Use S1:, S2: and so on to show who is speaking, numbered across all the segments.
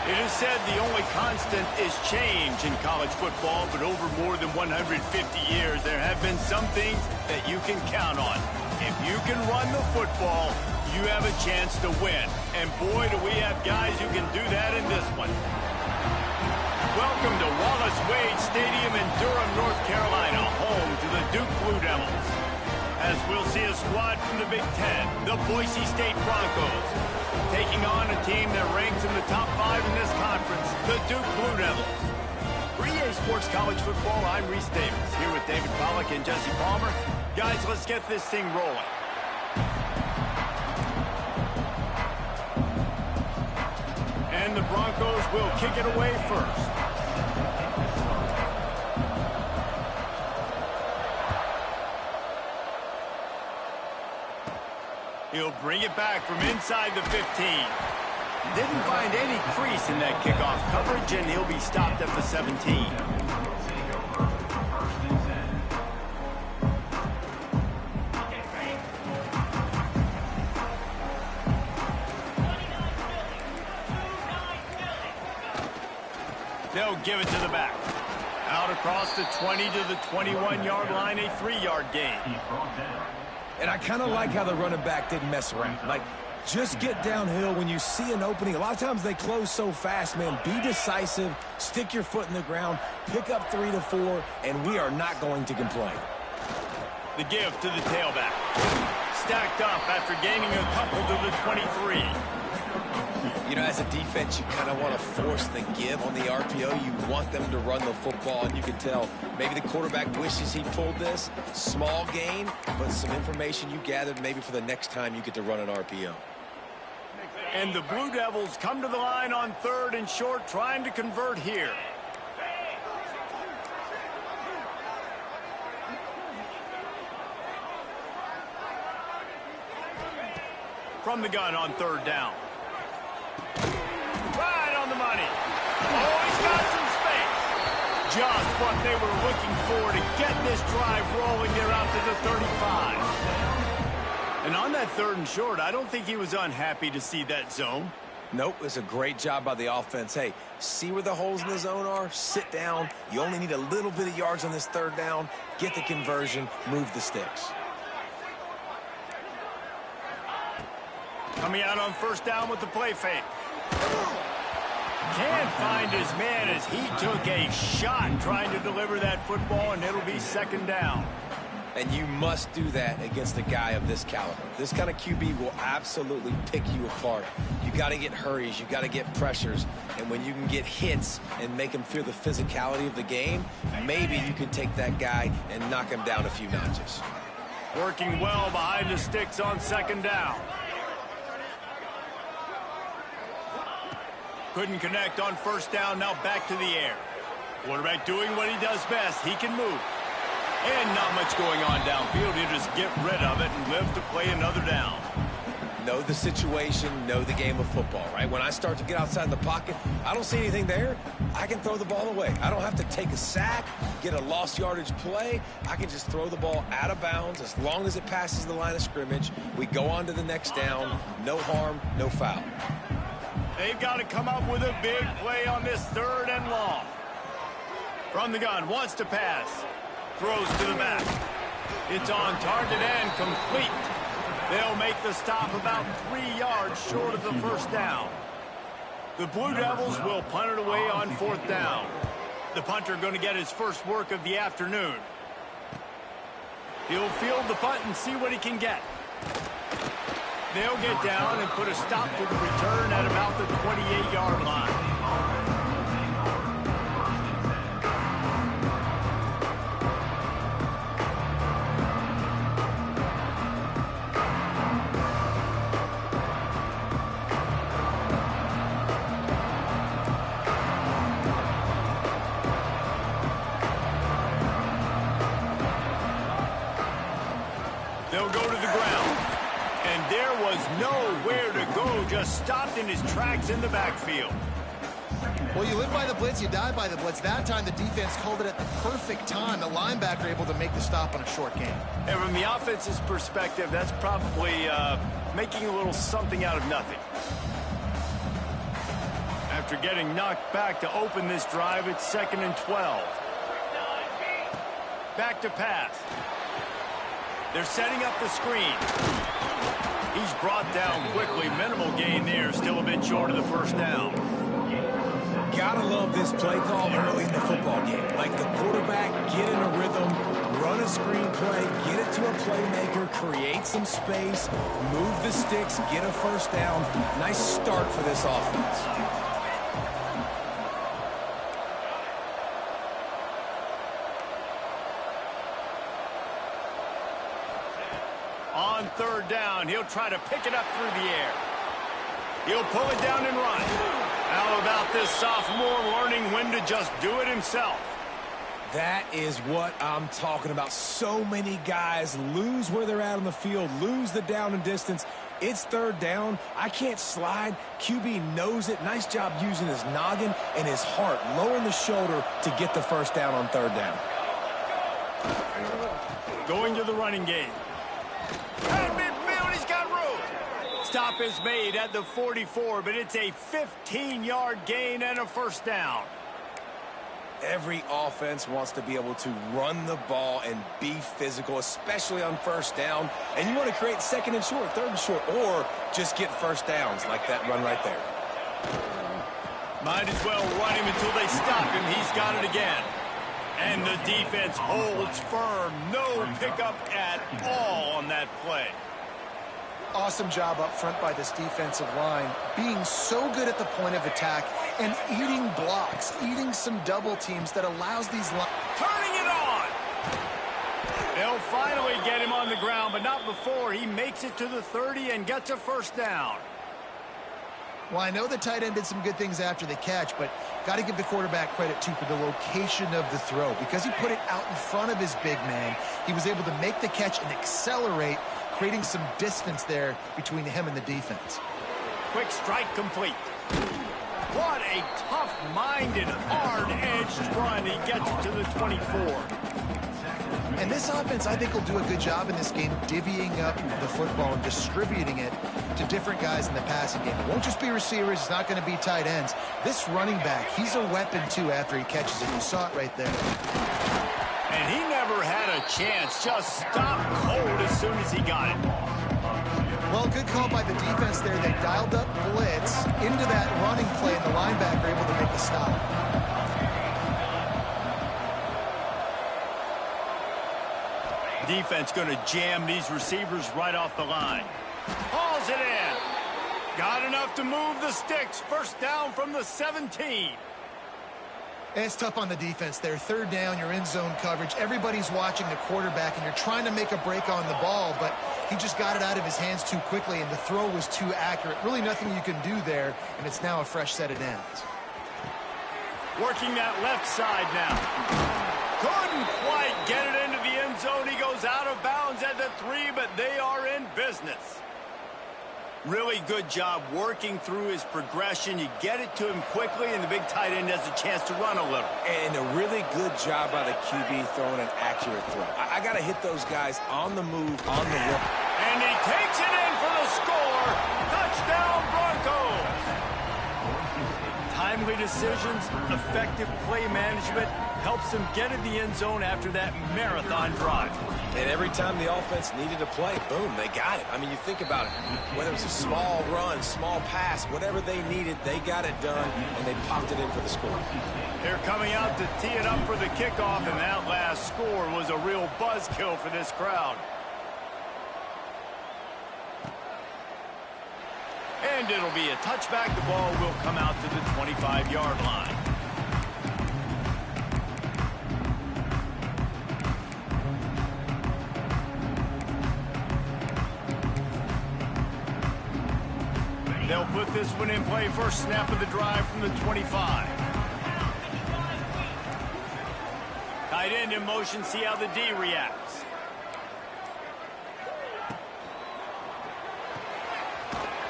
S1: It is said the only constant is change in college football, but over more than 150 years, there have been some things that you can count on. If you can run the football, you have a chance to win. And boy, do we have guys who can do that in this one. Welcome to Wallace Wade Stadium in Durham, North Carolina, home to the Duke Blue Devils. As we'll see a squad from the Big Ten, the Boise State Broncos, taking on a team that ranks in the top 5 in this conference, the Duke Blue Devils. For EA Sports College Football, I'm Reese Davis, here with David Pollack and Jesse Palmer. Guys, let's get this thing rolling. And the Broncos will kick it away first. He'll bring it back from inside the 15. Didn't find any crease in that kickoff coverage, and he'll be stopped at the 17. They'll give it to the back. Out across the 20 to the 21-yard line, a 3-yard gain.
S2: And I kind of like how the running back didn't mess around. Like, just get downhill when you see an opening. A lot of times they close so fast, man. Be decisive, stick your foot in the ground, pick up 3 to 4, and we are not going to complain.
S1: The give to the tailback. Stacked up after gaining a couple to the 23.
S3: You know, as a defense, you kind of want to force the give on the RPO. You want them to run the football, and you can tell maybe the quarterback wishes he pulled this. Small gain, but some information you gathered maybe for the next time you get to run an RPO.
S1: And the Blue Devils come to the line on 3rd and short, trying to convert here. From the gun on 3rd down. Right on the money. Oh, he's got some space. Just what they were looking for to get this drive rolling. They're out to the 35. And on that 3rd and short, I don't think he was unhappy to see that zone.
S3: Nope, it's a great job by the offense. Hey, see where the holes in the zone are? Sit down. You only need a little bit of yards on this 3rd down. Get the conversion. Move the sticks.
S1: Coming out on 1st down with the play fake. Can't find his man as he took a shot trying to deliver that football, and it'll be 2nd down.
S3: And you must do that against a guy of this caliber. This kind of QB will absolutely pick you apart. You got to get hurries. You got to get pressures. And when you can get hits and make him feel the physicality of the game, maybe you can take that guy and knock him down a few notches.
S1: Working well behind the sticks on second down. Couldn't connect on first down. Now back to the air. Quarterback doing what he does best. He can move. And not much going on downfield. He'll just get rid of it and live to play another down.
S3: Know the situation, know the game of football, right? When I start to get outside the pocket, I don't see anything there, I can throw the ball away. I don't have to take a sack, get a lost yardage play. I can just throw the ball out of bounds as long as it passes the line of scrimmage. We go on to the next down. No harm, no foul.
S1: They've got to come up with a big play on this 3rd and long. From the gun, wants to pass. Throws to the back. It's on target and complete. They'll make the stop about 3 yards short of the first down. The Blue Devils will punt it away on 4th down. The punter going to get his first work of the afternoon. He'll field the punt and see what he can get. They'll get down and put a stop to the return at about the 28-yard line. They'll go to the ground. And there was nowhere to go, just stopped in his tracks in the backfield.
S4: Well, you live by the blitz, you die by the blitz. That time the defense called it at the perfect time. The linebacker able to make the stop on a short game.
S1: And from the offense's perspective, that's probably making a little something out of nothing. After getting knocked back to open this drive, it's 2nd and 12. Back to pass. They're setting up the screen. He's brought down quickly. Minimal gain there. Still a bit short of the first down.
S2: Gotta love this play call early in the football game. Like the quarterback, get in a rhythm, run a screen play, get it to a playmaker, create some space, move the sticks, get a first down. Nice start for this offense.
S1: On 3rd down, he'll try to pick it up through the air. He'll pull it down and run. How about this sophomore learning when to just do it himself?
S2: That is what I'm talking about. So many guys lose where they're at on the field, lose the down and distance. It's 3rd down. I can't slide. QB knows it. Nice job using his noggin and his heart, lowering the shoulder to get the first down on 3rd down.
S1: Going to the running game. At midfield, he's got room. Stop is made at the 44, but it's a 15-yard gain and a first down.
S2: Every offense wants to be able to run the ball and be physical, especially on first down. And you want to create 2nd and short, 3rd and short, or just get first downs like that run right there.
S1: Might as well run him until they stop him. He's got it again. And the defense holds firm. No pickup at all on that play.
S4: Awesome job up front by this defensive line, being so good at the point of attack and eating blocks, eating some double teams that allows these lines.
S1: Turning it on. They'll finally get him on the ground, but not before he makes it to the 30 and gets a first down.
S4: Well, I know the tight end did some good things after the catch, but got to give the quarterback credit, too, for the location of the throw. Because he put it out in front of his big man, he was able to make the catch and accelerate, creating some distance there between him and the defense.
S1: Quick strike complete. What a tough-minded, hard-edged run. He gets it to the 24.
S4: And this offense, I think, will do a good job in this game divvying up the football and distributing it to different guys in the passing game. It won't just be receivers. It's not going to be tight ends. This running back, he's a weapon, too, after he catches it. You saw it right there.
S1: And he never had a chance. Just stopped cold as soon as he got it.
S4: Well, good call by the defense there. They dialed up blitz into that running play, and the linebacker able to make the stop.
S1: Defense going to jam these receivers right off the line. Hauls it in. Got enough to move the sticks. First down from the 17.
S4: It's tough on the defense there. Third down, you're in zone coverage. Everybody's watching the quarterback, and you're trying to make a break on the ball, but he just got it out of his hands too quickly, and the throw was too accurate. Really nothing you can do there, and it's now a fresh set of downs.
S1: Working that left side now. Couldn't quite get it into the end zone. He goes out of bounds at the 3, but they are in business. Really good job working through his progression. You get it to him quickly, and the big tight end has a chance to run a little.
S2: And a really good job by the QB throwing an accurate throw. I got to hit those guys on the move, on the run.
S1: And he takes it in for the score. Touchdown, Broncos. Timely decisions, effective play management helps them get in the end zone after that marathon drive.
S3: And every time the offense needed to play, boom, they got it. I mean, you think about it. Whether it was a small run, small pass, whatever they needed, they got it done, and they popped it in for the score.
S1: They're coming out to tee it up for the kickoff, and that last score was a real buzzkill for this crowd. And it'll be a touchback. The ball will come out to the 25-yard line. They'll put this one in play. First snap of the drive from the 25. Tight end in motion. See how the D reacts.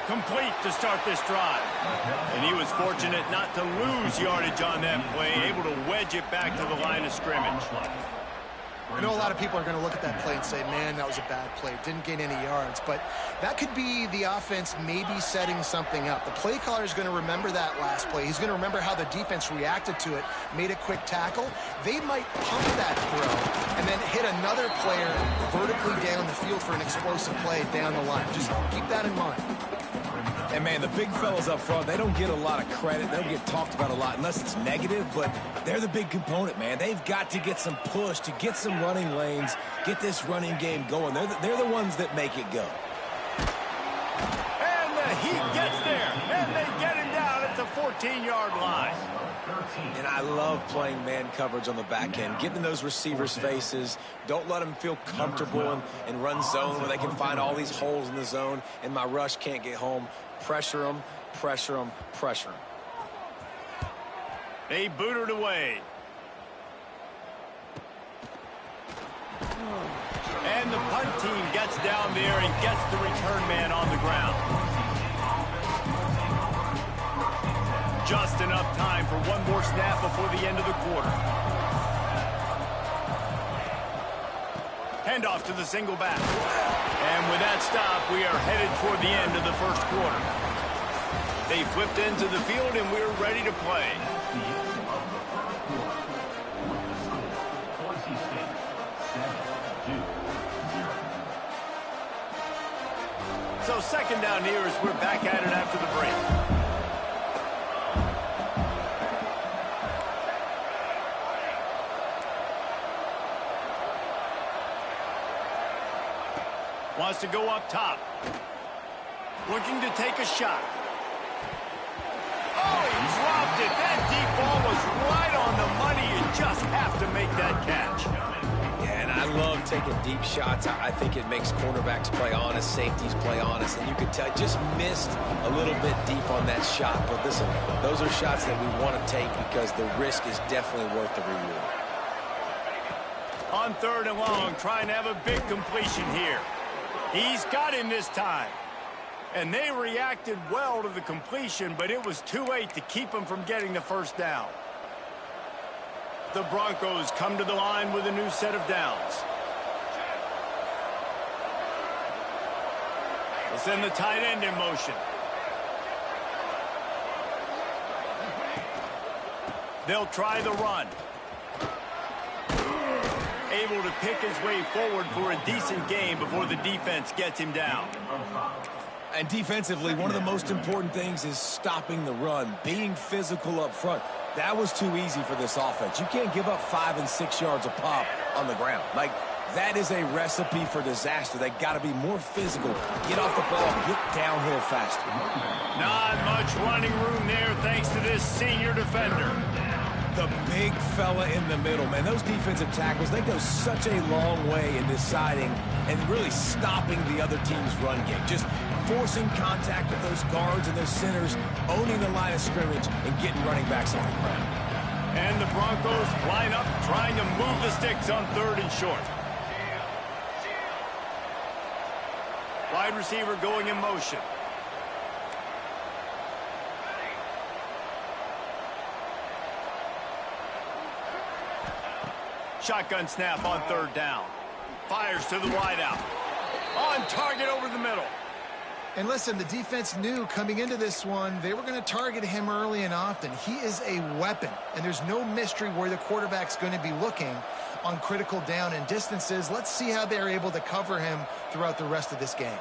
S1: Complete to start this drive. And he was fortunate not to lose yardage on that play, able to wedge it back to the line of scrimmage.
S4: I know a lot of people are going to look at that play and say, man, that was a bad play. Didn't gain any yards. But that could be the offense maybe setting something up. The play caller is going to remember that last play. He's going to remember how the defense reacted to it, made a quick tackle. They might pump that throw and then hit another player vertically down the field for an explosive play down the line. Just keep that in mind.
S2: And, man, the big fellas up front, they don't get a lot of credit. They don't get talked about a lot unless it's negative, but they're the big component, man. They've got to get some push, to get some running lanes, get this running game going. They're the ones that make it go.
S1: And the Heat gets there, and they get him down at the 14-yard line.
S3: And I love playing man coverage on the back end, getting in those receivers' faces. Don't let them feel comfortable and run zone where they can find all these holes in the zone, and my rush can't get home. Pressure them, pressure them, pressure them.
S1: They boot it away. And the punt team gets down there and gets the return man on the ground. Just enough time for one more snap before the end of the quarter. Handoff to the single back. And with that stop, we are headed toward the end of the first quarter. They flipped into the field, and we're ready to play. So second down here as we're back at it after the break. Wants to go up top. Looking to take a shot. Oh, he dropped it. That deep ball was right on the money. You just have to make that catch.
S3: Yeah, and I love taking deep shots. I think it makes cornerbacks play honest, safeties play honest, and you could tell just missed a little bit deep on that shot. But listen, those are shots that we want to take because the risk is definitely worth the reward.
S1: On third and long, trying to have a big completion here. He's got him this time. And they reacted well to the completion, but it was too late to keep him from getting the first down. The Broncos come to the line with a new set of downs. They'll send the tight end in motion. They'll try the run. Able to pick his way forward for a decent game before the defense gets him down.
S2: And defensively, one of the most important things is stopping the run, being physical up front. That was too easy for this offense. You can't give up 5 and 6 yards a pop on the ground. Like, That is a recipe for disaster. They got to be more physical, get off the ball, get downhill faster.
S1: Not much running room there thanks to this senior defender.
S2: The big fella in the middle, man. Those defensive tackles, they go such a long way in deciding and really stopping the other team's run game. Just forcing contact with those guards and those centers, owning the line of scrimmage, and getting running backs on the ground.
S1: And the Broncos line up trying to move the sticks on 3rd and short. Wide receiver going in motion. Shotgun snap on 3rd down. Fires to the wideout. On target over the middle.
S4: And listen, the defense knew coming into this one, they were going to target him early and often. He is a weapon, and there's no mystery where the quarterback's going to be looking on critical down and distances. Let's see how they're able to cover him throughout the rest of this game.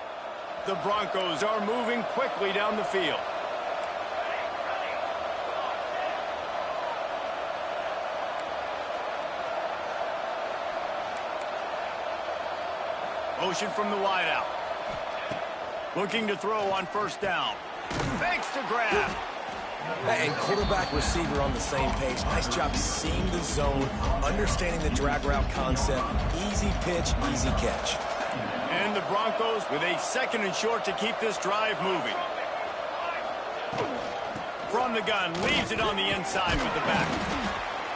S1: The Broncos are moving quickly down the field. Motion from the wideout. Looking to throw on 1st down. Fakes to grab.
S2: And quarterback receiver on the same page. Nice job seeing the zone, understanding the drag route concept. Easy pitch, easy catch.
S1: And the Broncos with a 2nd and short to keep this drive moving. From the gun, leaves it on the inside with the back.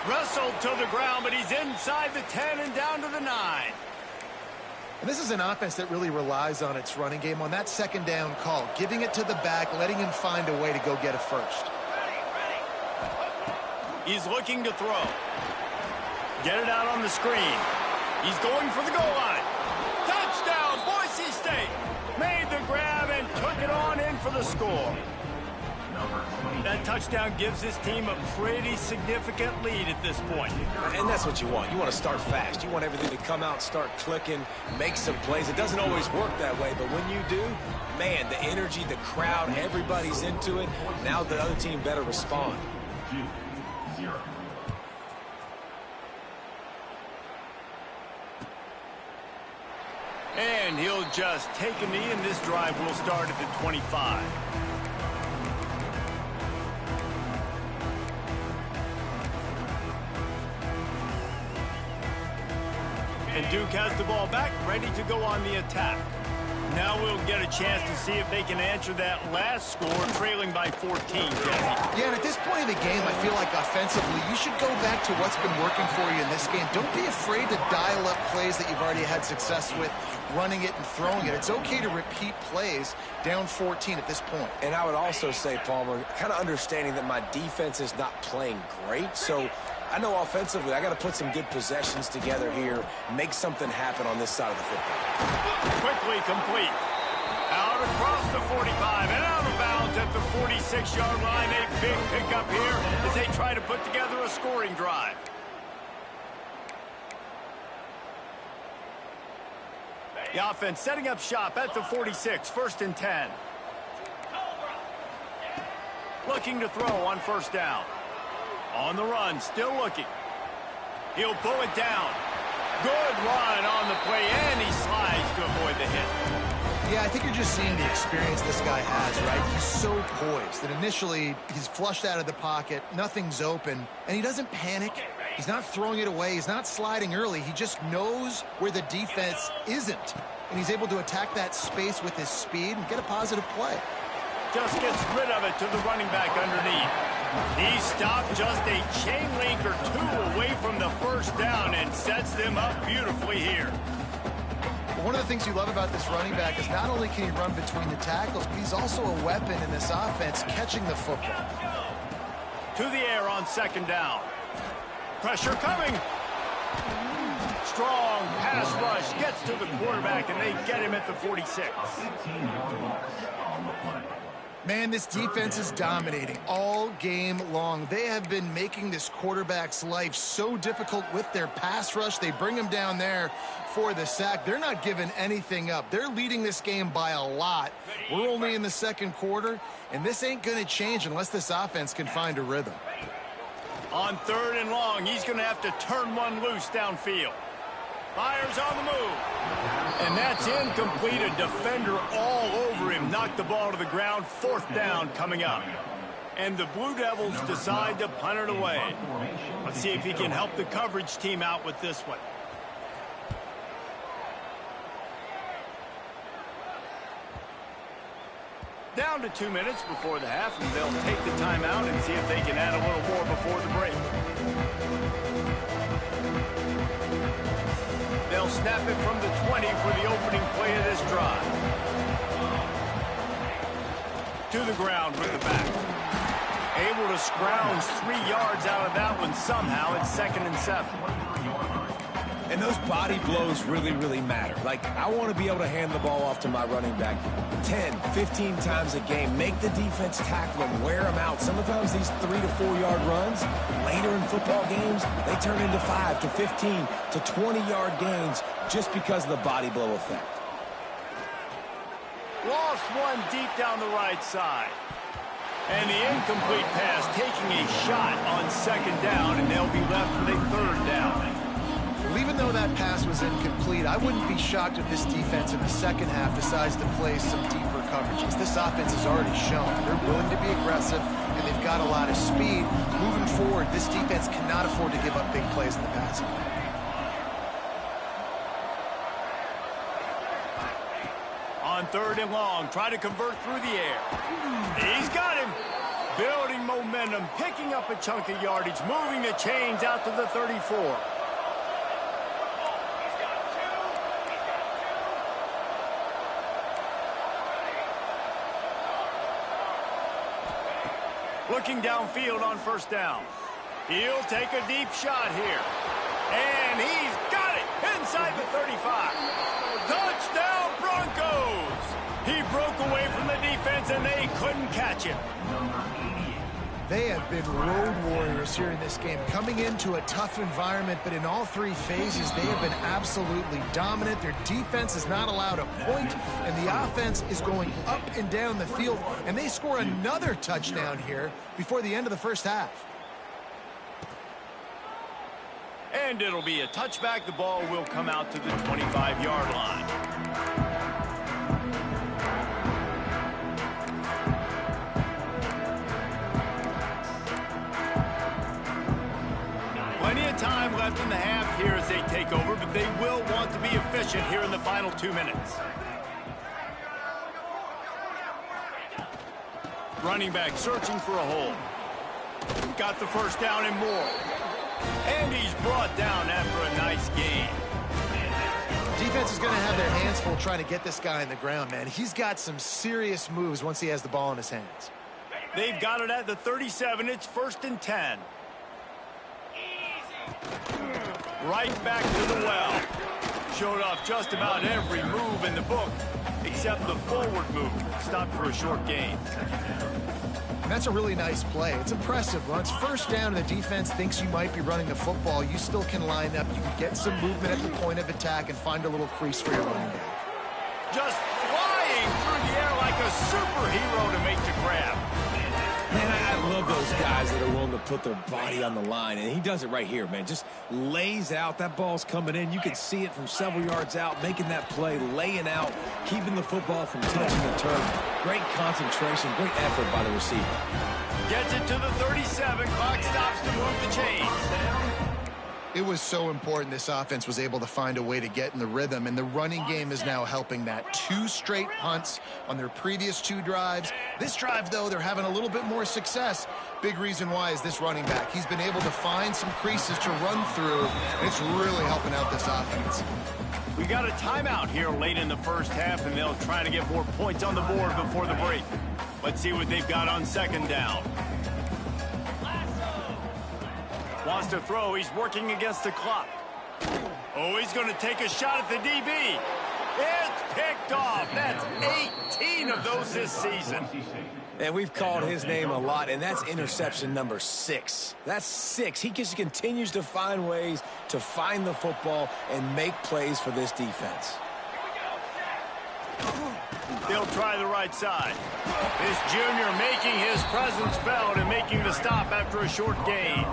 S1: Wrestled to the ground, but he's inside the 10 and down to the 9.
S4: And this is an offense that really relies on its running game on that 2nd down call, giving it to the back, letting him find a way to go get a first.
S1: He's looking to throw. Get it out on the screen. He's going for the goal line. Touchdown, Boise State. Made the grab and took it on in for the score. That touchdown gives his team a pretty significant lead at this point.
S2: And that's what you want. You want to start fast. You want everything to come out, start clicking, make some plays. It doesn't always work that way, but when you do, man, the energy, the crowd, everybody's into it. Now the other team better respond.
S1: And he'll just take a knee, and this drive will start at the 25. And Duke has the ball back, ready to go on the attack. Now we'll get a chance to see if they can answer that last score, trailing by 14, Jesse.
S4: Yeah, and at this point in the game, I feel like offensively, you should go back to what's been working for you in this game. Don't be afraid to dial up plays that you've already had success with, running it and throwing it. It's okay to repeat plays down 14 at this point.
S2: And I would also say, Palmer, kind of understanding that my defense is not playing great, so I know offensively I got to put some good possessions together here, make something happen on this side of the football.
S1: Quickly complete. Out across the 45 and out of bounds at the 46-yard line. A big pickup here as they try to put together a scoring drive. The offense setting up shop at the 46, 1st and 10. Looking to throw on 1st down. On the run, still looking. He'll pull it down. Good run on the play, and he slides to avoid the hit.
S4: Yeah, I think you're just seeing the experience this guy has, right? He's so poised that initially he's flushed out of the pocket, nothing's open, and he doesn't panic. He's not throwing it away. He's not sliding early. He just knows where the defense isn't, and he's able to attack that space with his speed and get a positive play.
S1: Just gets rid of it to the running back underneath. He stopped just a chain link or two away from the 1st down and sets them up beautifully here.
S4: One of the things you love about this running back is not only can he run between the tackles, but he's also a weapon in this offense catching the football.
S1: To the air on 2nd down. Pressure coming. Strong pass rush gets to the quarterback, and they get him at the 46.
S4: Man, this defense is dominating all game long. They have been making this quarterback's life so difficult with their pass rush. They bring him down there for the sack. They're not giving anything up. They're leading this game by a lot. We're only in the 2nd quarter, and this ain't going to change unless this offense can find a rhythm.
S1: On 3rd and long, he's going to have to turn one loose downfield. Fires on the move. And that's incomplete. A defender all over him. Knocked the ball to the ground. 4th down coming up. And the Blue Devils decide to punt it away. Let's see if he can help the coverage team out with this one. Down to 2 minutes before the half, and they'll take the timeout and see if they can add a little more before the break. They'll snap it from the 20 for the opening play of this drive. To the ground with the back. Able to scrounge 3 yards out of that one somehow. It's 2nd and 7.
S2: And those body blows really, really matter. Like, I want to be able to hand the ball off to my running back 10, 15 times a game. Make the defense tackle them, wear them out. Sometimes these 3 to 4 yard runs, later in football games, they turn into 5 to 15 to 20 yard gains just because of the body blow effect.
S1: Lost one deep down the right side. And the incomplete pass taking a shot on 2nd down, and they'll be left with a 3rd down.
S4: Well, even though that pass was incomplete, I wouldn't be shocked if this defense in the second half decides to play some deeper coverages. This offense has already shown they're willing to be aggressive, and they've got a lot of speed. Moving forward, this defense cannot afford to give up big plays in the passing game.
S1: On 3rd and long, try to convert through the air. He's got him. Building momentum, picking up a chunk of yardage, moving the chains out to the 34. Looking downfield on 1st down. He'll take a deep shot here. And he's got it inside the 35. Touchdown, Broncos! He broke away from the defense, and they couldn't catch him.
S4: They have been road warriors here in this game, coming into a tough environment, but in all 3 phases, they have been absolutely dominant. Their defense is not allowed a point, and the offense is going up and down the field, and they score another touchdown here before the end of the first half.
S1: And it'll be a touchback. The ball will come out to the 25-yard line. Plenty of time left in the half here as they take over, but they will want to be efficient here in the final 2 minutes. Running back searching for a hole. Got the 1st down and more. And he's brought down after a nice gain.
S4: Defense is going to have their hands full trying to get this guy on the ground, man. He's got some serious moves once he has the ball in his hands.
S1: They've got it at the 37. It's 1st and 10. Right back to the well. Showed off just about every move in the book, except the forward move. Stopped for a short gain.
S4: And that's a really nice play. It's impressive. Once 1st down and the defense thinks you might be running the football, you still can line up. You can get some movement at the point of attack and find a little crease for your running back.
S1: Just flying through the air like a superhero to make the grab.
S2: Man, I love those guys that are willing to put their body on the line, and he does it right here, man. Just lays out. That ball's coming in. You can see it from several yards out, making that play, laying out, keeping the football from touching the turf. Great concentration, great effort by the receiver.
S1: Gets it to the 37. Clock stops to move the chains.
S4: It was so important this offense was able to find a way to get in the rhythm, and the running game is now helping that. 2 straight punts on their previous 2 drives. This drive, though, they're having a little bit more success. Big reason why is this running back. He's been able to find some creases to run through, and it's really helping out this offense.
S1: We got a timeout here late in the first half, and they'll try to get more points on the board before the break. Let's see what they've got on 2nd down. Wants to throw. He's working against the clock. Oh, he's going to take a shot at the DB. It's picked off. That's 18 of those this season.
S2: And we've called his name a lot, and that's interception number 6. That's 6. He just continues to find ways to find the football and make plays for this defense.
S1: They'll try the right side. This junior making his presence felt and making the stop after a short gain.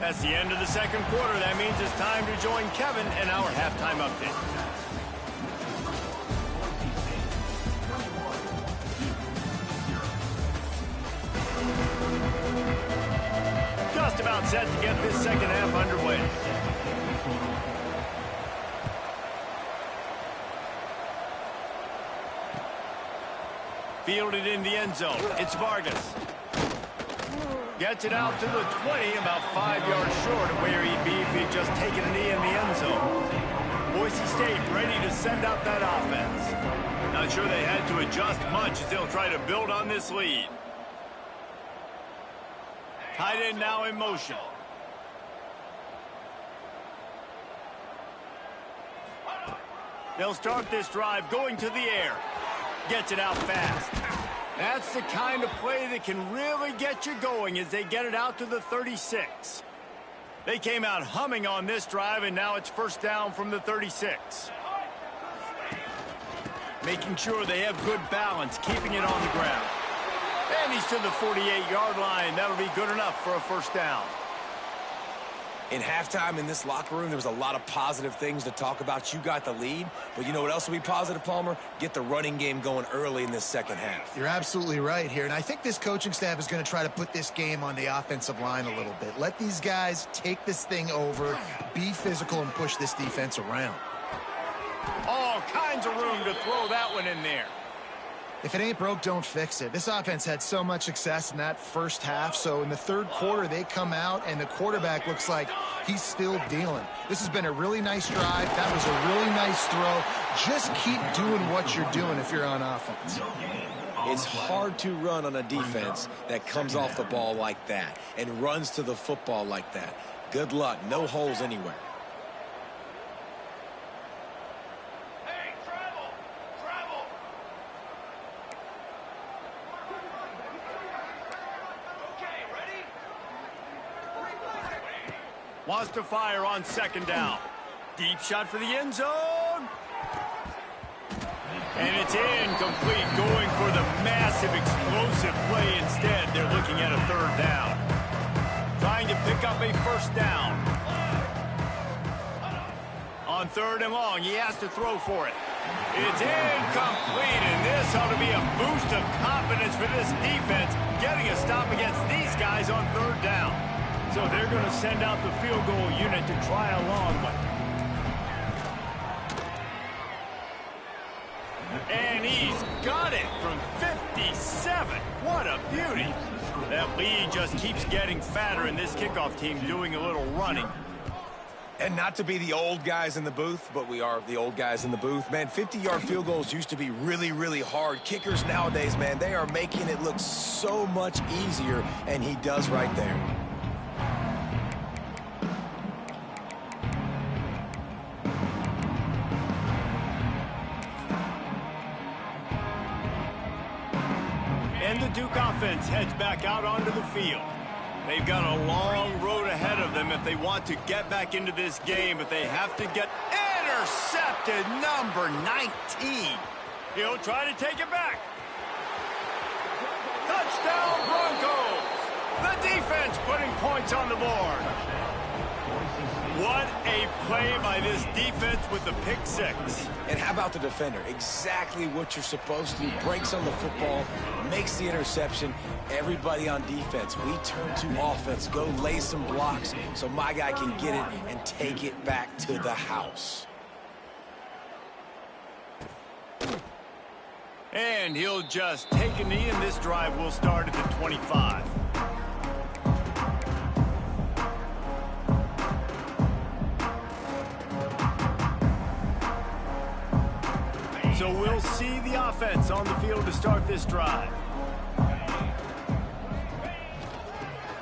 S1: That's the end of the second quarter. That means it's time to join Kevin in our halftime update. Just about set to get this second half underway. Fielded in the end zone. It's Vargas. Gets it out to the 20, about 5 yards short of where he'd be if he'd just taken a knee in the end zone. Boise State ready to send out that offense. Not sure they had to adjust much as they'll try to build on this lead. Tight end now in motion. They'll start this drive going to the air. Gets it out fast. That's the kind of play that can really get you going as they get it out to the 36. They came out humming on this drive, and now it's first down from the 36. Making sure they have good balance, keeping it on the ground. And he's to the 48-yard line. That'll be good enough for a first down.
S2: In halftime in this locker room, there was a lot of positive things to talk about. You got the lead, but you know what else will be positive, Palmer? Get the running game going early in this second half.
S4: You're absolutely right here, and I think this coaching staff is going to try to put this game on the offensive line a little bit. Let these guys take this thing over, be physical, and push this defense around.
S1: All kinds of room to throw that one in there.
S4: If it ain't broke, don't fix it. This offense had so much success in that first half, so in the third quarter, they come out, and the quarterback looks like he's still dealing. This has been a really nice drive. That was a really nice throw. Just keep doing what you're doing if you're on offense.
S3: It's hard to run on a defense that comes off the ball like that and runs to the football like that. Good luck. No holes anywhere.
S1: Wants to fire on second down. Deep shot for the end zone. And it's incomplete, going for the massive explosive play instead. They're looking at a third down. Trying to pick up a first down. On third and long, he has to throw for it. It's incomplete, and this ought to be a boost of confidence for this defense, getting a stop against these guys on third down. So they're going to send out the field goal unit to try a long one. And he's got it from 57. What a beauty. That lead just keeps getting fatter, and this kickoff team doing a little running.
S2: And not to be the old guys in the booth, but we are the old guys in the booth. Man, 50-yard field goals used to be really, really hard. Kickers nowadays, man, they are making it look so much easier, and he does right there.
S1: And the Duke offense heads back out onto the field. They've got a long road ahead of them if they want to get back into this game, but they have to get intercepted, number 19. He'll try to take it back. Touchdown, Broncos! The defense putting points on the board. What a play by this defense with the pick six.
S3: And how about the defender? Exactly what you're supposed to do. Breaks on the football, makes the interception. Everybody on defense, we turn to offense. Go lay some blocks so my guy can get it and take it back to the house.
S1: And he'll just take a knee, and this drive will start at the 25. So we'll see the offense on the field to start this drive.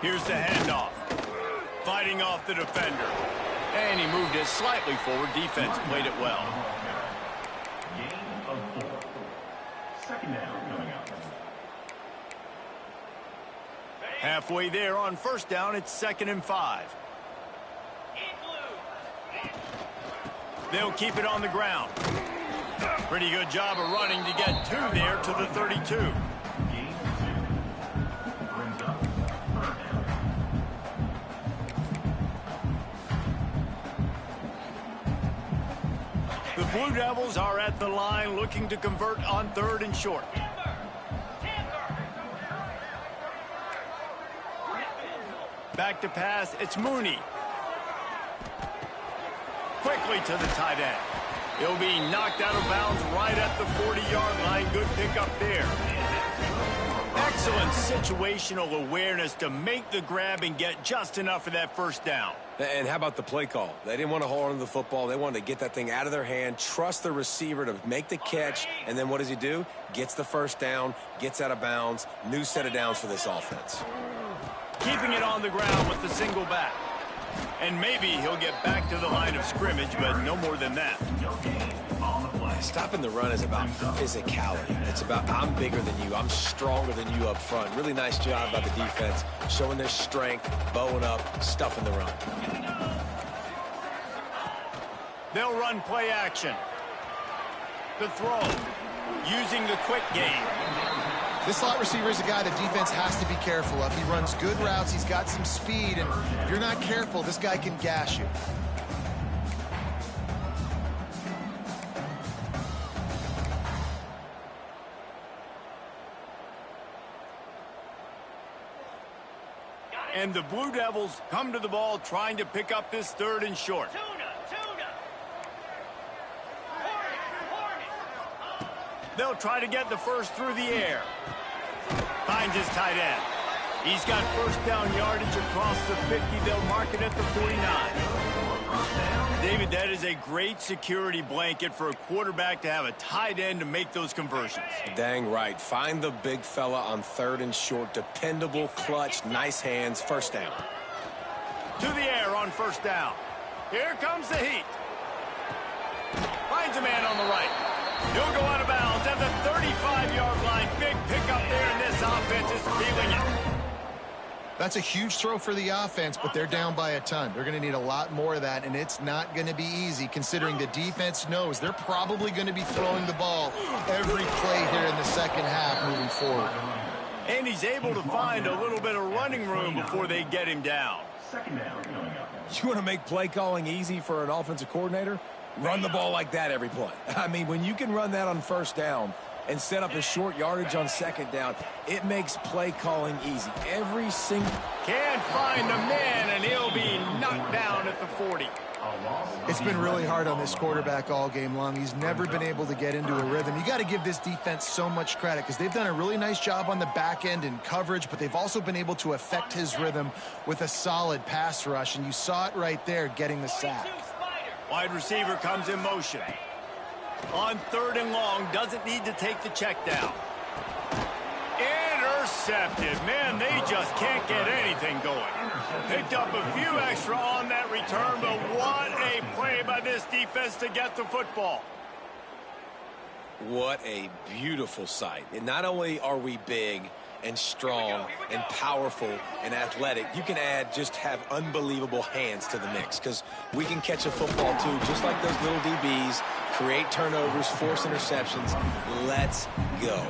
S1: Here's the handoff. Fighting off the defender. And he moved it slightly forward. Defense played it well.
S5: Gain of 4. Second down coming up.
S1: Halfway there on first down, it's 2nd and 5. They'll keep it on the ground. Pretty good job of running to get 2 there to the 32. Blue Devils are at the line looking to convert on 3rd and short. Back to pass, it's Mooney. Quickly to the tight end. He'll be knocked out of bounds right at the 40-yard line. Good pickup there. Excellent situational awareness to make the grab and get just enough of that first down.
S3: And how about the play call? They didn't want to hold on to the football. They wanted to get that thing out of their hand, trust the receiver to make the catch, and then what does he do? Gets the first down, gets out of bounds. New set of downs for this offense.
S1: Keeping it on the ground with the single back. And maybe he'll get back to the line of scrimmage, but no more than that.
S3: Stopping the run is about physicality. It's about I'm bigger than you. I'm stronger than you up front. Really nice job by the defense, showing their strength, bowing up, stuffing the run.
S1: They'll run play action. The throw, using the quick game.
S4: This slot receiver is a guy the defense has to be careful of. He runs good routes. He's got some speed, and if you're not careful, this guy can gash you.
S1: And the Blue Devils come to the ball trying to pick up this 3rd and short. They'll try to get the first through the air. Finds his tight end. He's got first down yardage across the 50. They'll mark it at the 49. David, that is a great security blanket for a quarterback to have a tight end to make those conversions.
S3: Dang right. Find the big fella on 3rd and short. Dependable, clutch, nice hands, first down.
S1: To the air on first down. Here comes the heat. Finds a man on the right. He'll go out of bounds at the 35-yard line. Big pickup there, and this offense is feeling it.
S4: That's a huge throw for the offense, but they're down by a ton. They're going to need a lot more of that, and it's not going to be easy considering the defense knows they're probably going to be throwing the ball every play here in the second half moving forward.
S1: And he's able to find a little bit of running room before they get him down.
S5: Second down coming up.
S2: You want to make play calling easy for an offensive coordinator? Run the ball like that every play. I mean, when you can run that on first down and set up a short yardage on second down, it makes play calling easy. Every single...
S1: Can't find the man, and he'll be knocked down at the 40.
S4: It's been really hard on this quarterback all game long. He's never been able to get into a rhythm. You got to give this defense so much credit because they've done a really nice job on the back end in coverage, but they've also been able to affect his rhythm with a solid pass rush, and you saw it right there getting the sack.
S1: Wide receiver comes in motion. On 3rd and long, doesn't need to take the check down. Intercepted. Man, they just can't get anything going. Picked up a few extra on that return, but what a play by this defense to get the football.
S3: What a beautiful sight. And not only are we big and strong and powerful and athletic, you can have unbelievable hands to the mix because we can catch a football too, just like those little DBs, create turnovers, force interceptions. Let's go.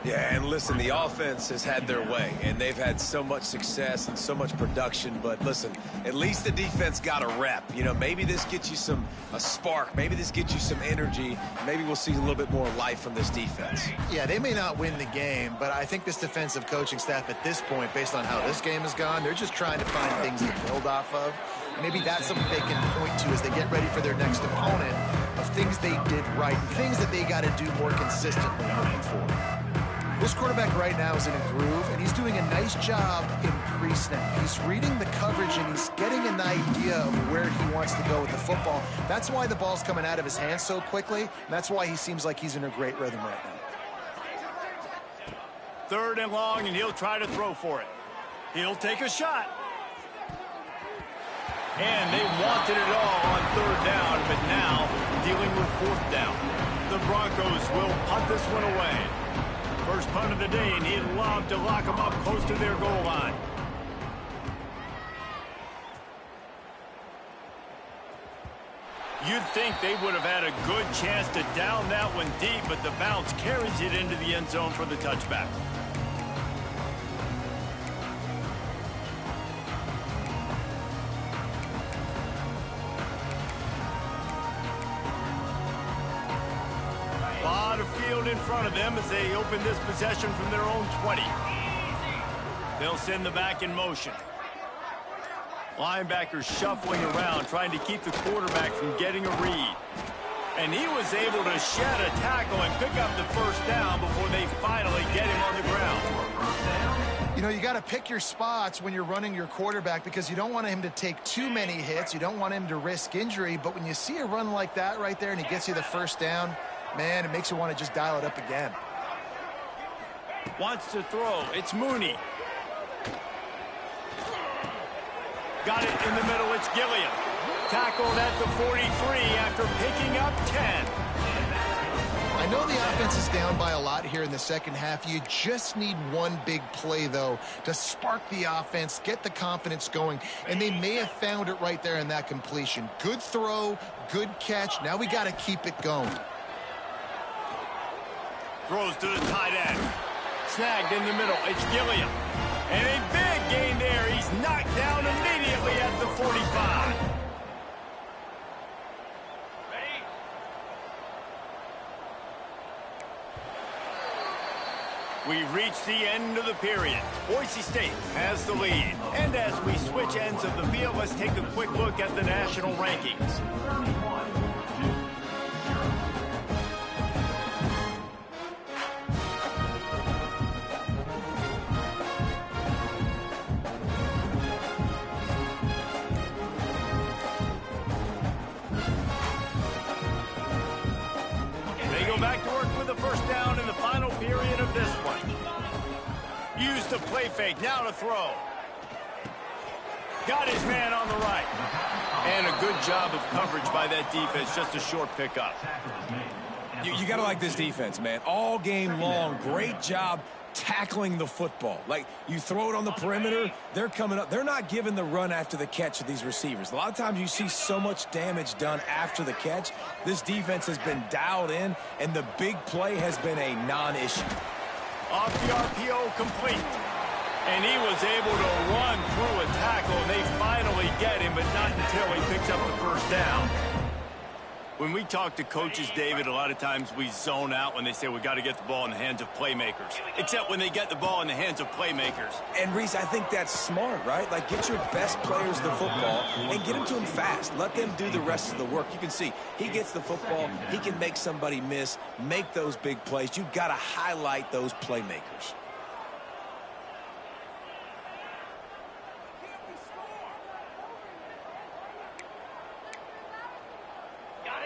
S3: Yeah, and listen, the offense has had their way, and they've had so much success and so much production, but listen, at least the defense got a rep. You know, maybe this gets you a spark. Maybe this gets you some energy. Maybe we'll see a little bit more life from this defense.
S4: Yeah, they may not win the game, but I think this defensive coaching staff at this point, based on how this game has gone, they're just trying to find things to build off of. Maybe that's something they can point to as they get ready for their next opponent of things they did right, things that they got to do more consistently moving forward. This quarterback right now is in a groove, and he's doing a nice job in pre-snap. He's reading the coverage, and he's getting an idea of where he wants to go with the football. That's why the ball's coming out of his hands so quickly, and that's why he seems like he's in a great rhythm right now.
S1: 3rd and long, and he'll try to throw for it. He'll take a shot. And they wanted it all on 3rd down, but now dealing with 4th down. The Broncos will punt this one away. First punt of the day, and he'd love to lock them up close to their goal line. You'd think they would have had a good chance to down that one deep, but the bounce carries it into the end zone for the touchback. in front of them as they open this possession from their own 20. They'll send the back in motion. Linebackers shuffling around, trying to keep the quarterback from getting a read. And he was able to shed a tackle and pick up the first down before they finally get him on the ground.
S4: You know, you got to pick your spots when you're running your quarterback because you don't want him to take too many hits. You don't want him to risk injury. But when you see a run like that right there and he gets you the first down, man, it makes you want to just dial it up again.
S1: Wants to throw. It's Mooney. Got it in the middle. It's Gilliam. Tackled at the 43 after picking up 10.
S4: I know the offense is down by a lot here in the second half. You just need one big play, though, to spark the offense, get the confidence going, and they may have found it right there in that completion. Good throw, good catch. Now we got to keep it going.
S1: Throws to the tight end. Snagged in the middle. It's Gilliam. And a big gain there. He's knocked down immediately at the 45. We've reached the end of the period. Boise State has the lead. And as we switch ends of the field, let's take a quick look at the national rankings. They go back to work with the first down in the final period of this one. Use the play fake, now to throw. Got his man on the right. And a good job of coverage by that defense, just a short pickup.
S2: You got to like this defense, man. All game long, great job tackling the football. Like, you throw it on the perimeter, they're coming up. They're not giving the run after the catch of these receivers. A lot of times you see so much damage done after the catch. This defense has been dialed in, and the big play has been a non-issue.
S1: Off the RPO, complete. And he was able to run through a tackle, and they finally get him, but not until he picks up the first down. When we talk to coaches, David, a lot of times we zone out when they say we got to get the ball in the hands of playmakers. Except when they get the ball in the hands of playmakers.
S2: And, Reese, I think that's smart, right? Like, get your best players the football and get them to them fast. Let them do the rest of the work. You can see he gets the football. He can make somebody miss, make those big plays. You've got to highlight those playmakers.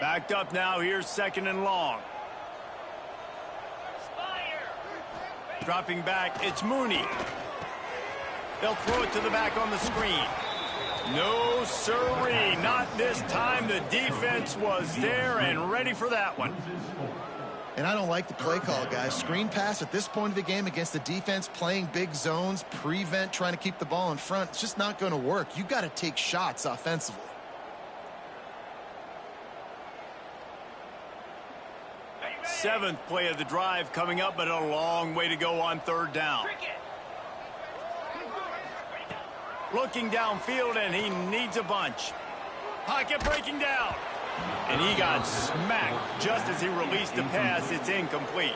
S1: Backed up now. Here's second and long. Dropping back. It's Mooney. They'll throw it to the back on the screen. No, sirree. Not this time. The defense was there and ready for that one.
S4: And I don't like the play call, guys. Screen pass at this point of the game against the defense playing big zones, prevent, trying to keep the ball in front. It's just not going to work. You got to take shots offensively.
S1: Seventh play of the drive coming up, but a long way to go on third down. Looking downfield, and he needs a bunch. Pocket breaking down. And he got smacked just as he released the pass. It's incomplete.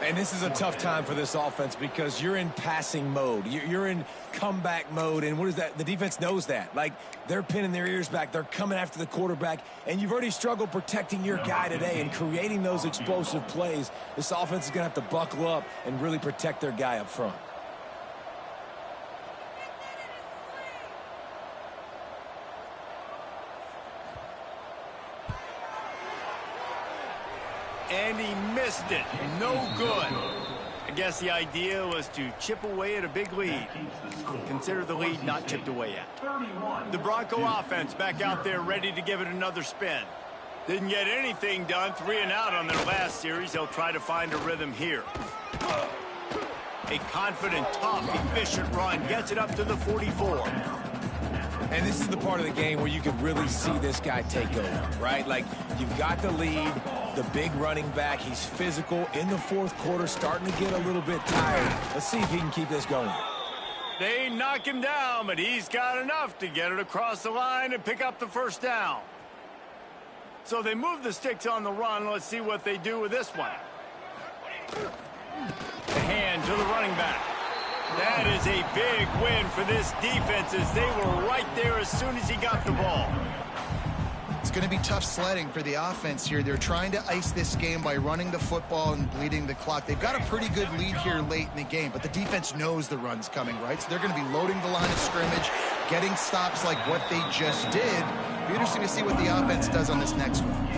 S2: And this is a tough time for this offense because you're in passing mode. You're in comeback mode, and what is that? The defense knows that. Like, they're pinning their ears back. They're coming after the quarterback, and you've already struggled protecting your guy today and creating those explosive plays. This offense is going to have to buckle up and really protect their guy up front.
S1: And he missed it. No good. I guess the idea was to chip away at a big lead. Consider the lead not chipped away yet. The Bronco offense back out there ready to give it another spin. Didn't get anything done. 3 and out on their last series. They'll try to find a rhythm here. A confident, tough, efficient run gets it up to the 44.
S2: And this is the part of the game where you can really see this guy take over, right? Like, you've got the lead, the big running back. He's physical in the fourth quarter, starting to get a little bit tired. Let's see if he can keep this going.
S1: They knock him down, but he's got enough to get it across the line and pick up the first down. So they move the sticks on the run. Let's see what they do with this one. The hand to the running back. That is a big win for this defense as they were right there as soon as he got the ball.
S4: It's going to be tough sledding for the offense here. They're trying to ice this game by running the football and bleeding the clock. They've got a pretty good lead here late in the game, but the defense knows the run's coming, right? So they're going to be loading the line of scrimmage, getting stops like what they just did. It'll be interesting to see what the offense does on this next one.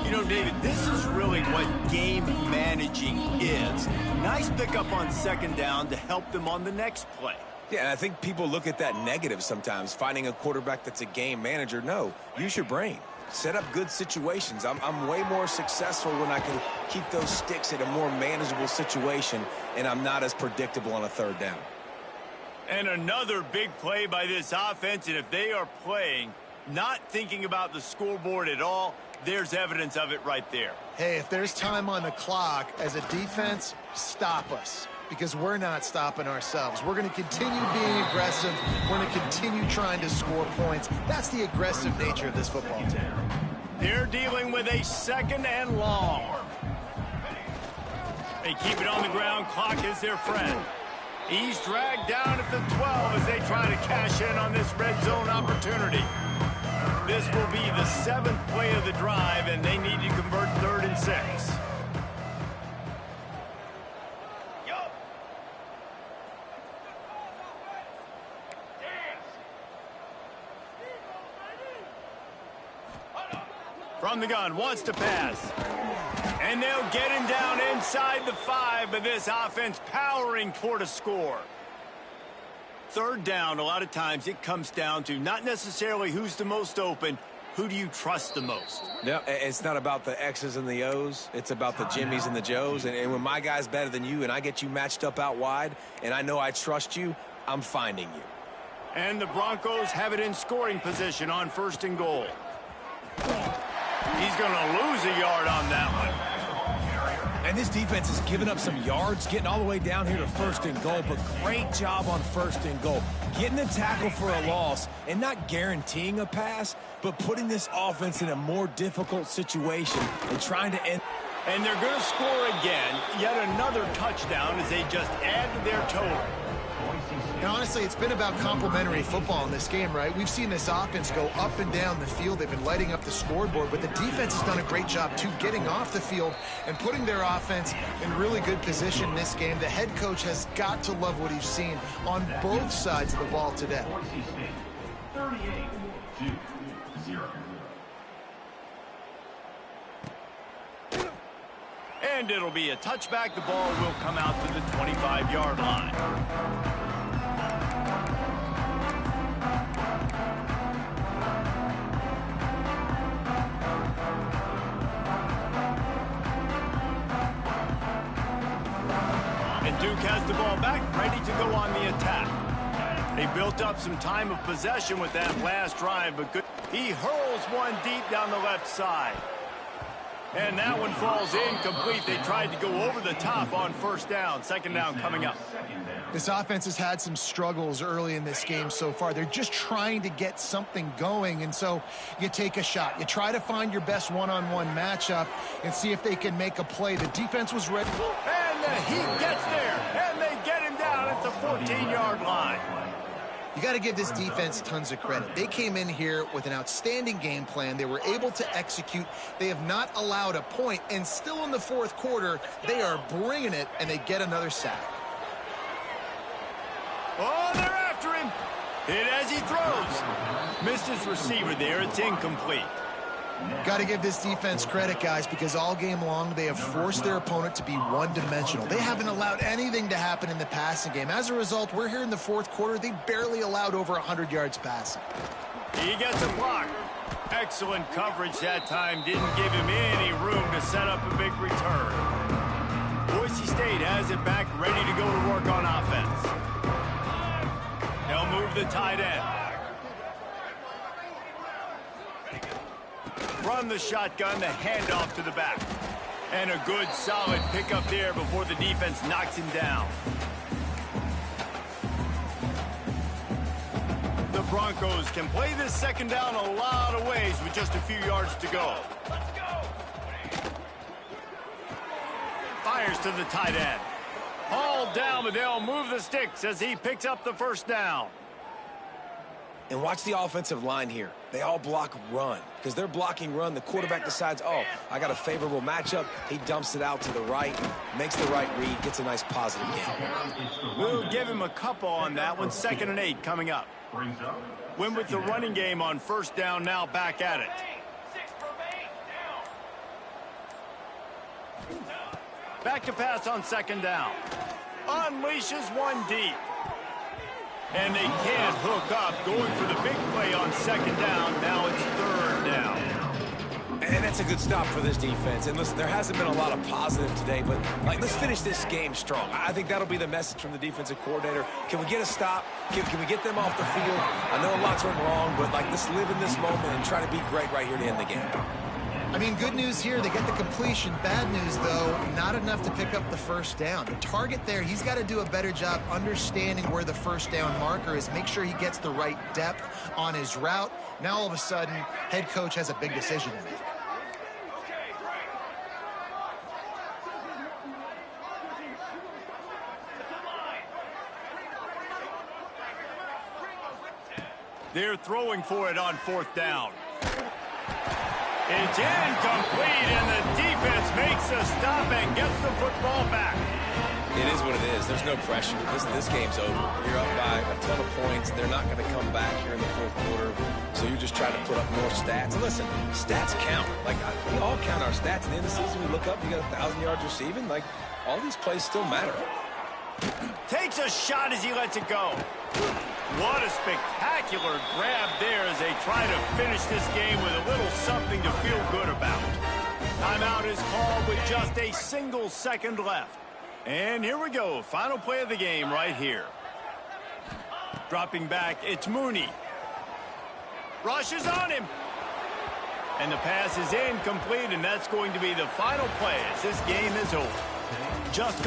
S1: You know, David, this is really what game managing is. Nice pickup on second down to help them on the next play.
S3: Yeah, and I think people look at that negative sometimes, finding a quarterback that's a game manager. No, use your brain. Set up good situations. I'm way more successful when I can keep those sticks at a more manageable situation, and I'm not as predictable on a third down.
S1: And another big play by this offense, and if they are playing, not thinking about the scoreboard at all, there's evidence of it right there.
S4: Hey, if there's time on the clock, as a defense, stop us. Because we're not stopping ourselves. We're going to continue being aggressive. We're going to continue trying to score points. That's the aggressive nature of this football team.
S1: They're dealing with a second and long. They keep it on the ground. Clock is their friend. He's dragged down at the 12 as they try to cash in on this red zone opportunity. This will be the 7th play of the drive, and they need to convert 3rd and 6. From the gun, wants to pass. And they'll get him down inside the 5, but this offense powering toward a score. Third down, a lot of times it comes down to not necessarily who's the most open, who do you trust the most?
S3: Yeah, it's not about the X's and the O's. It's about the Jimmys and the Joes. And when my guy's better than you and I get you matched up out wide and I know I trust you, I'm finding you.
S1: And the Broncos have it in scoring position on 1st and goal. He's going to lose a yard on that one.
S2: And this defense has given up some yards, getting all the way down here to 1st and goal, but great job on 1st and goal. Getting a tackle for a loss and not guaranteeing a pass, but putting this offense in a more difficult situation and trying to end.
S1: And they're going to score again, yet another touchdown as they just add to their total.
S4: And honestly, it's been about complementary football in this game, right? We've seen this offense go up and down the field. They've been lighting up the scoreboard, but the defense has done a great job, too, getting off the field and putting their offense in really good position in this game. The head coach has got to love what he's seen on both sides of the ball today.
S5: 38-0.
S1: And it'll be a touchback. The ball will come out to the 25-yard line. Duke has the ball back, ready to go on the attack. They built up some time of possession with that last drive, but good. He hurls one deep down the left side. And that one falls incomplete. They tried to go over the top on 1st down. 2nd down coming up.
S4: This offense has had some struggles early in this game so far. They're just trying to get something going, and so you take a shot. You try to find your best one-on-one matchup and see if they can make a play. The defense was ready.
S1: And he gets there, and they get him down at the 14-yard line.
S4: You got to give this defense tons of credit. They came in here with an outstanding game plan. They were able to execute. They have not allowed a point, and still in the 4th quarter, they are bringing it, and they get another sack.
S1: Oh, they're after him. Hit as he throws. Missed his receiver there. It's incomplete.
S4: Got to give this defense credit, guys, because all game long they have forced their opponent to be one-dimensional. They haven't allowed anything to happen in the passing game. As a result, we're here in the 4th quarter. They barely allowed over 100 yards passing.
S1: He gets a block. Excellent coverage that time. Didn't give him any room to set up a big return. Boise State has it back, ready to go to work on offense. They'll move the tight end. From the shotgun, the handoff to the back. And a good, solid pickup there before the defense knocks him down. The Broncos can play this 2nd down a lot of ways with just a few yards to go. 5 fires to the tight end. Hauled down, but they'll move the sticks as he picks up the first down.
S3: And watch the offensive line here. They all block run. Because they're blocking run, the quarterback decides, oh, I got a favorable matchup. He dumps it out to the right, makes the right read, gets a nice positive gain.
S1: We'll give him a couple on that one. 2nd and 8 coming up. Win with the running game on first down, now back at it. Back to pass on 2nd down. Unleashes one deep. And they can't hook up. Going for the big play on 2nd down. Now it's 3rd down.
S3: And that's a good stop for this defense. And listen, there hasn't been a lot of positive today, but let's finish this game strong. I think that'll be the message from the defensive coordinator. Can we get a stop? Can we get them off the field? I know a lot's went wrong, but let's live in this moment and try to be great right here to end the game.
S4: I mean, good news here, they get the completion. Bad news, though, not enough to pick up the first down. The target there, he's got to do a better job understanding where the first down marker is, make sure he gets the right depth on his route. Now, all of a sudden, head coach has a big decision to make.
S1: They're throwing for it on 4th down. It's incomplete, and the defense makes a stop and gets the football back.
S3: It is what it is. There's no pressure. This game's over. You're up by a ton of points. They're not going to come back here in the 4th quarter, so you're just trying to put up more stats. And listen, stats count. We all count our stats. At the end of the season, we look up, you got 1,000 yards receiving. All these plays still matter.
S1: Takes a shot as he lets it go. What a spectacular grab there as they try to finish this game with a little something to feel good about. Timeout is called with just a single second left. And here we go. Final play of the game right here. Dropping back, it's Mooney. Rushes on him. And the pass is incomplete, and that's going to be the final play as this game is over. Just